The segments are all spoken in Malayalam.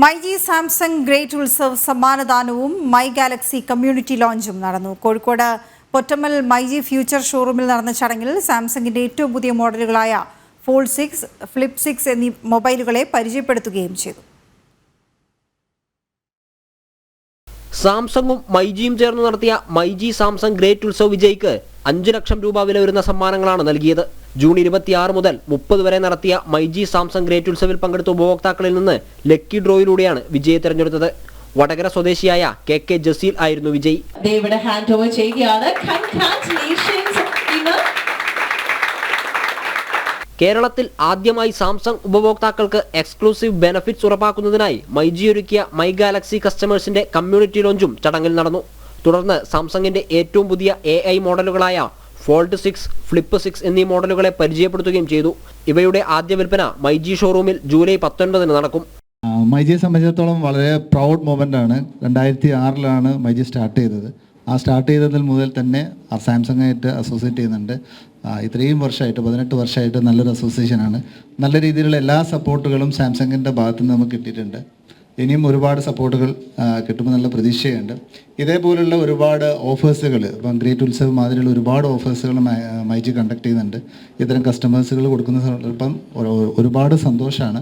മൈജി സാംസങ് ഗ്രേറ്റ് ഉത്സവ് സമ്മാനദാനവും മൈ ഗാലക്സി കമ്മ്യൂണിറ്റി ലോഞ്ചും നടന്നു. കോഴിക്കോട് പൊറ്റമ്മൽ മൈജി ഫ്യൂച്ചർ ഷോറൂമിൽ നടന്ന ചടങ്ങിൽ സാംസങ്ങിന്റെ ഏറ്റവും പുതിയ മോഡലുകളായ ഫോൾഡ് 6, ഫ്ലിപ്പ് 6 എന്നീ മൊബൈലുകളെ പരിചയപ്പെടുത്തുകയും ചെയ്തു. സാംസങ്ങും മൈജിയും ചേർന്ന് നടത്തിയ മൈജി സാംസങ് ഗ്രേറ്റ് ഉത്സവ് വിജയിക്ക് 5 ലക്ഷം രൂപ വില വരുന്ന സമ്മാനങ്ങളാണ് നൽകിയത്. ജൂൺ 26 മുതൽ 30 വരെ നടത്തിയ മൈജി സാംസങ് ഗ്രേറ്റ് ഉത്സവിൽ പങ്കെടുത്ത ഉപഭോക്താക്കളിൽ നിന്ന് ലക്കി ഡ്രോയിലൂടെയാണ് വിജയെ തെരഞ്ഞെടുത്തത്. വടകര സ്വദേശിയായ കെ ജസീൽ ആയിരുന്നു വിജയി. കേരളത്തിൽ ആദ്യമായി സാംസങ് ഉപഭോക്താക്കൾക്ക് എക്സ്ക്ലൂസീവ് ബെനഫിറ്റ്സ് ഉറപ്പാക്കുന്നതിനായി മൈജി ഒരുക്കിയ മൈ ഗാലക്സി കസ്റ്റമേഴ്സിന്റെ കമ്മ്യൂണിറ്റി ലോഞ്ചും ചടങ്ങിൽ നടന്നു. തുടർന്ന് സാംസങ്ങിന്റെ ഏറ്റവും പുതിയ AI മോഡലുകളായ ഫോൾഡ് 6, ഫ്ലിപ്പ് 6 എന്നീ മോഡലുകളെ പരിചയപ്പെടുത്തുകയും ചെയ്തു. ഇവയുടെ ആദ്യ വിൽപ്പന മൈജി ഷോറൂമിൽ ജൂലൈ 19 നടക്കും. മൈജിയെ സംബന്ധിച്ചിടത്തോളം വളരെ പ്രൗഡ് മൊമെൻ്റ് ആണ്. 2006 മൈജി സ്റ്റാർട്ട് ചെയ്തത്. ആ സ്റ്റാർട്ട് ചെയ്തതിൽ മുതൽ തന്നെ സാംസങ്ങായിട്ട് അസോസിയേറ്റ് ചെയ്യുന്നുണ്ട്. ഇത്രയും വർഷമായിട്ട് 18 വർഷമായിട്ട് നല്ലൊരു അസോസിയേഷനാണ്. നല്ല രീതിയിലുള്ള എല്ലാ സപ്പോർട്ടുകളും സാംസങ്ങിൻ്റെ ഭാഗത്തു നിന്ന് നമുക്ക് കിട്ടിയിട്ടുണ്ട്. ഇനിയും ഒരുപാട് സപ്പോർട്ടുകൾ കിട്ടുമ്പോൾ നല്ല പ്രതീക്ഷയുണ്ട്. ഇതേപോലുള്ള ഒരുപാട് ഓഫേഴ്സുകൾ, ഇപ്പം ഗ്രേറ്റ് ഉത്സവ് മാതിരിയുള്ള ഒരുപാട് ഓഫേഴ്സുകൾ മൈജി കണ്ടക്ട് ചെയ്യുന്നുണ്ട്. ഇത്തരം കസ്റ്റമേഴ്സുകൾ കൊടുക്കുന്ന ഇപ്പം ഒരുപാട് സന്തോഷമാണ്.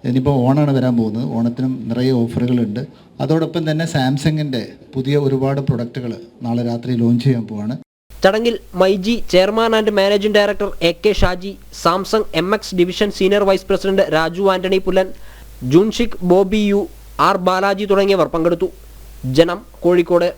ഇനിയിപ്പോൾ ഓണാണ് വരാൻ പോകുന്നത്. ഓണത്തിനും നിറയെ ഓഫറുകളുണ്ട്. അതോടൊപ്പം തന്നെ സാംസങ്ങിൻ്റെ പുതിയ ഒരുപാട് പ്രൊഡക്റ്റുകൾ നാളെ രാത്രി ലോഞ്ച് ചെയ്യാൻ പോവാണ്. ചടങ്ങിൽ myG chairman and managing director AK Shaji, Samsung MX division senior vice president Raju Antony Pullan, Junshik Bobby Yu, R Balaji തുടങ്ങിയവർ പങ്കെടുത്തു. ജനം, കോഴിക്കോട്.